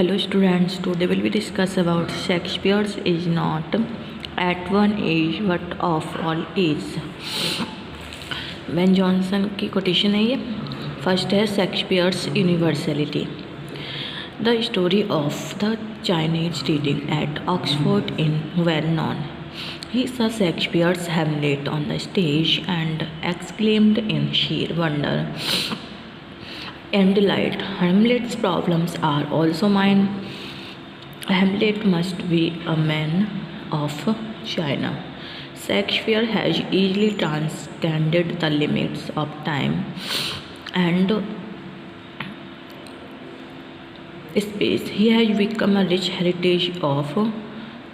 Hello students, today will we discuss about Shakespeare's is not at one age but of all age. Ben Jonson की quotation है ये. First है Shakespeare's universality. The story of the Chinese reading at Oxford in well non. He saw Shakespeare's Hamlet on the stage and exclaimed in sheer wonder and delight, Hamlet's problems are also mine. Hamlet must be a man of China. Shakespeare has easily transcended the limits of time and space. He has become a rich heritage of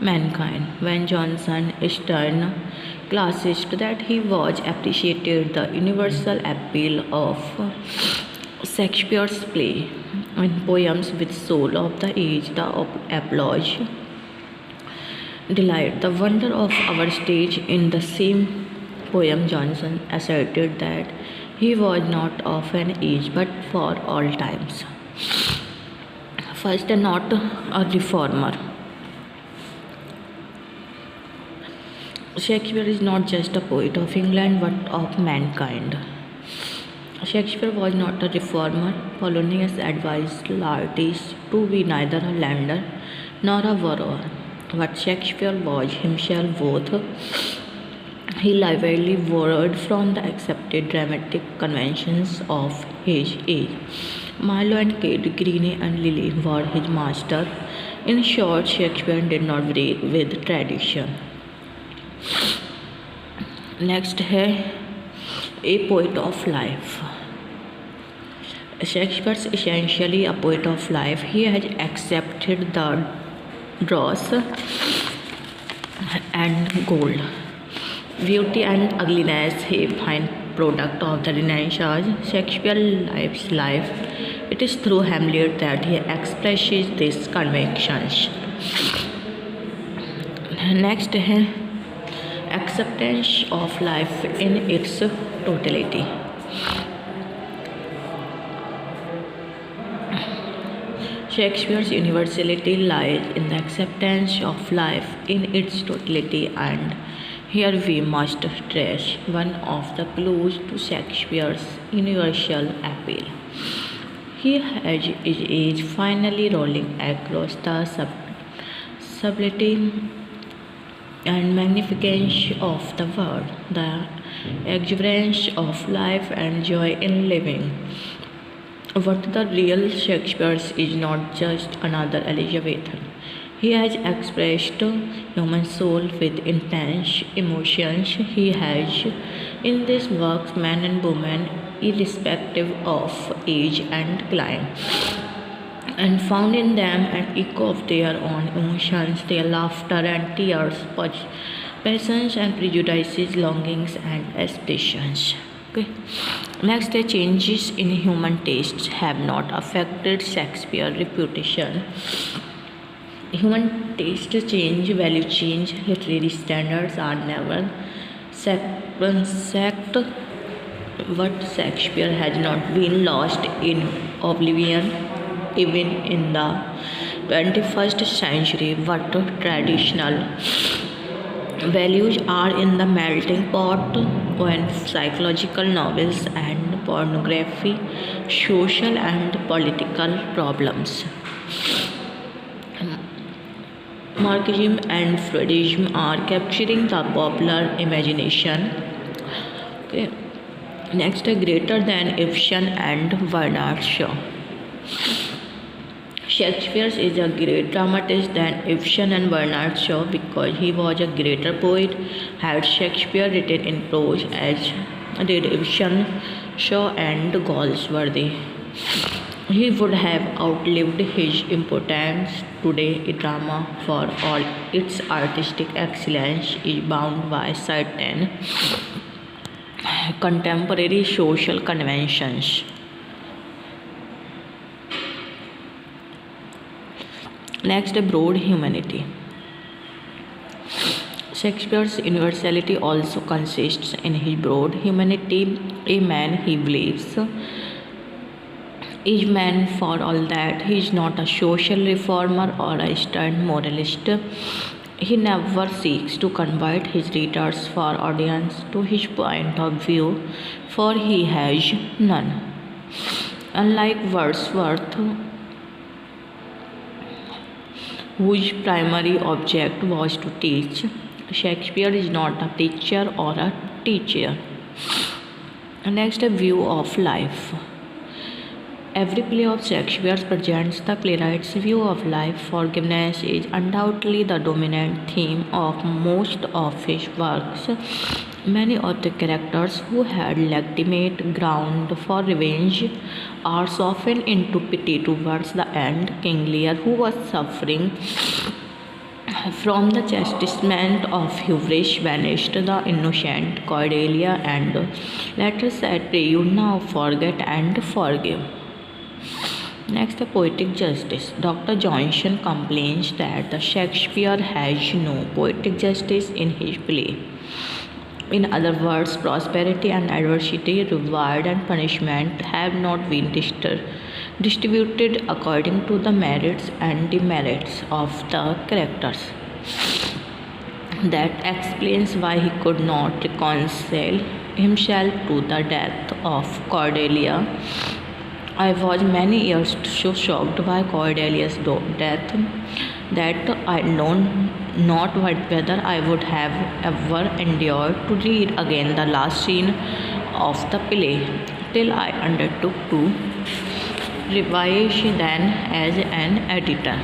mankind. When Johnson stern classist that he was appreciated the universal appeal of Shakespeare's play and poems with soul of the age, the applause, delight, the wonder of our stage. In the same poem, Johnson asserted that he was not of an age but for all times. First, not a reformer. Shakespeare is not just a poet of England but of mankind. Shakespeare was not a reformer. Polonius advised Laertes to be neither a lender nor a borrower, but Shakespeare was himself both. He lively borrowed from the accepted dramatic conventions of his age. Marlowe and Kate, Greene and Lilly were his master. In short, Shakespeare did not break with tradition. Next है a poet of life. Shakespeare is essentially a poet of life. He has accepted the dross and gold, beauty and ugliness, a fine product of the Renaissance. Shakespeare lives life. It is through Hamlet that he expresses these convictions. Next है acceptance of life in its totality. Shakespeare's universality lies in the acceptance of life in its totality, and here we must stress one of the clues to Shakespeare's universal appeal. He has his age finally rolling across the subtlety and magnificence of the world, the exuberance of life and joy in living. But the real Shakespeare is not just another Elizabethan. He has expressed human soul with intense emotions. He has, in these works, men and women, irrespective of age and clime, and found in them an echo of their own emotions, their laughter and tears, passions and prejudices, longings and aspirations. Okay. Next, the changes in human tastes have not affected Shakespeare's reputation. Human taste change, value change, literary standards are never sacrosanct, but Shakespeare has not been lost in oblivion even in the 21st century. But traditional values are in the melting pot when psychological novels and pornography, social and political problems, Marxism and Freudism are capturing the popular imagination. Okay. Next, greater than Ibsen and Bernard Shaw. Shakespeare is a great dramatist than Ibsen and Bernard Shaw because he was a greater poet. Had Shakespeare written in prose as did Ibsen, Shaw and Galsworthy, he would have outlived his importance. Today, a drama, for all its artistic excellence, is bound by certain contemporary social conventions. Next, broad humanity. Shakespeare's universality also consists in his broad humanity. A man, he believes, is man for all that. He is not a social reformer or a stern moralist. He never seeks to convert his readers for audience to his point of view, for he has none. Unlike Wordsworth, whose primary object was to teach, Shakespeare is not a preacher or a teacher. Next, a view of life. Every play of Shakespeare presents the playwright's view of life. Forgiveness is undoubtedly the dominant theme of most of his works. Many of the characters who had legitimate ground for revenge are softened into pity towards the end. King Lear, who was suffering from the chastisement of hubris, vanished. The innocent Cordelia and later said, "Pray you now forget and forgive." Next, the poetic justice. Dr. Johnson complains that the Shakespeare has no poetic justice in his play. In other words, prosperity and adversity, reward and punishment have not been distributed according to the merits and demerits of the characters. That explains why he could not reconcile himself to the death of Cordelia. I was many years so shocked by Cordelia's death that I know not whether I would have ever endured to read again the last scene of the play, till I undertook to revise then as an editor.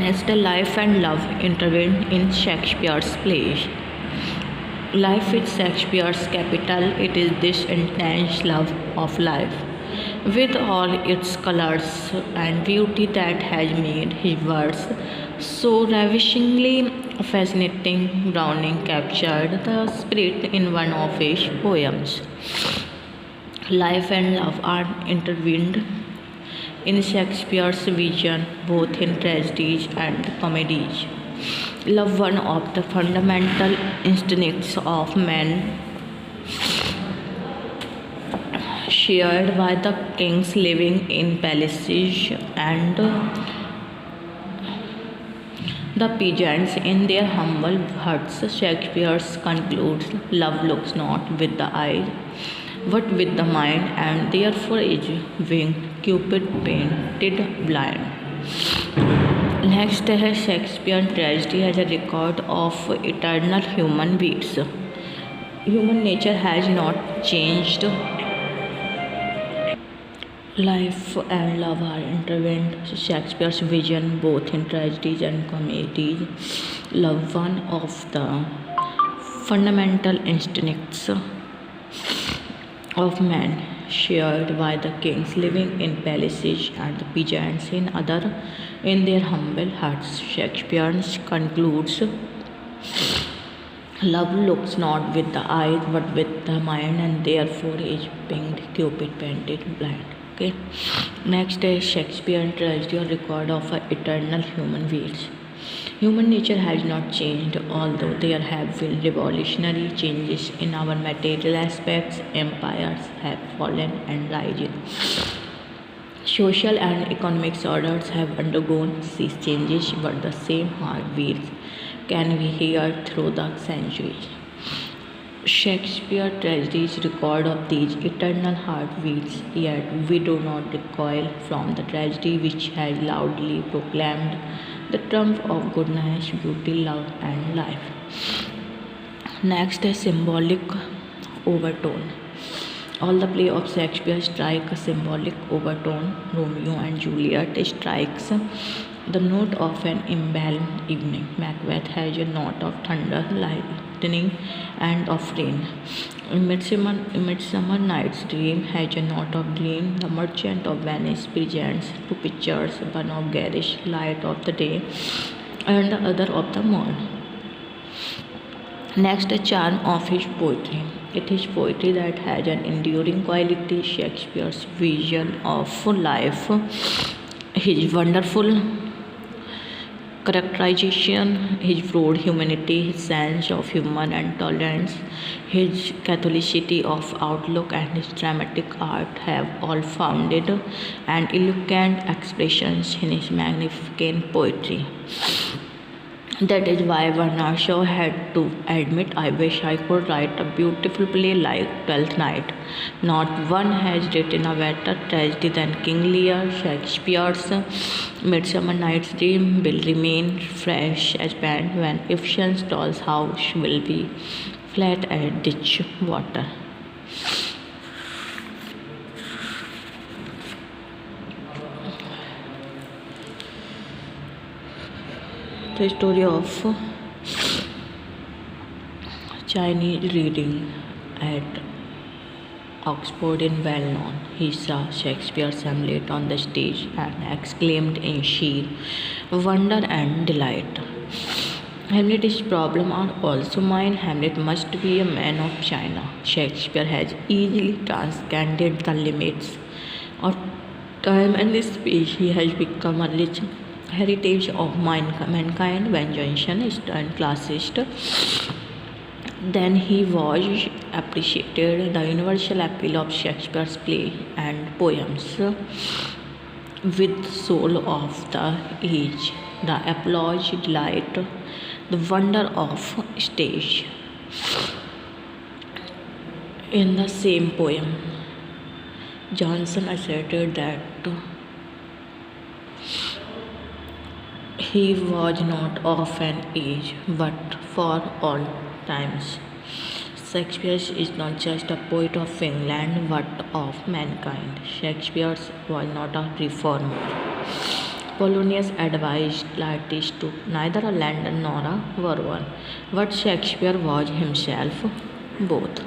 Next, life and love intervened in Shakespeare's plays. Life is Shakespeare's capital. It is this intense love of life, with all its colors and beauty, that has made his works so ravishingly fascinating. Browning captured the spirit in one of his poems. Life and love are intertwined in Shakespeare's vision, both in tragedies and comedies. Love, one of the fundamental instincts of man, shared by the kings living in palaces and the peasants in their humble huts. Shakespeare concludes, "Love looks not with the eyes, but with the mind, and therefore is winged Cupid painted blind." Next है Shakespearean tragedy as a record of eternal human beats. Human nature has not changed. Life and love are intertwined. Shakespeare's vision, both in tragedies and comedies. Love, one of the fundamental instincts of man, shared by the kings living in palaces and the peasants in their humble huts. Shakespeare concludes, "Love looks not with the eyes but with the mind, and therefore is winged Cupid painted blind." Okay. Next is Shakespearean tragedy, a record of eternal human beings. Human nature has not changed, although there have been revolutionary changes in our material aspects. Empires have fallen and risen. Social and economic orders have undergone these changes, but the same heartbeats can be heard through the centuries. Shakespeare tragedies record of these eternal heartbeats, yet we do not recoil from the tragedy which has loudly proclaimed the triumph of goodness, beauty, love, and life. Next is symbolic overtone. All the play of Shakespeare strike a symbolic overtone. Romeo and Juliet strikes the note of an embalmed evening. Macbeth has a note of thunder, lightning, and of rain. Midsummer Night's Dream has a note of dream. The Merchant of Venice presents two pictures, one of garish light of the day and the other of the morn. Next, the charm of his poetry. It is poetry that has an enduring quality. Shakespeare's vision of life, his wonderful characterization, his broad humanity, his sense of humor and tolerance, his Catholicity of outlook, and his dramatic art have all founded and eloquent expressions in his magnificent poetry. That is why Bernard Shaw had to admit, I wish I could write a beautiful play like Twelfth Night. Not one has written a better tragedy than King Lear. Shakespeare's Midsummer Night's Dream will remain fresh as paint when Ifshan's doll's house will be flat as ditch water. The story of Chinese reading at Oxford is well known. He saw Shakespeare's Hamlet on the stage and exclaimed in sheer wonder and delight. Hamlet's problems are also mine. Hamlet must be a man of China. Shakespeare has easily transcended the limits of time and space. He has become a rich heritage of mankind. When Johnson turned classist, then he was appreciated the universal appeal of Shakespeare's play and poems with soul of the age, the applause, delight, the wonder of stage. In the same poem, Johnson asserted that he was not of an age, but for all times. Shakespeare is not just a poet of England, but of mankind. Shakespeare was not a reformer. Polonius advised artists to neither a London nor a Bourbon, but Shakespeare was himself both.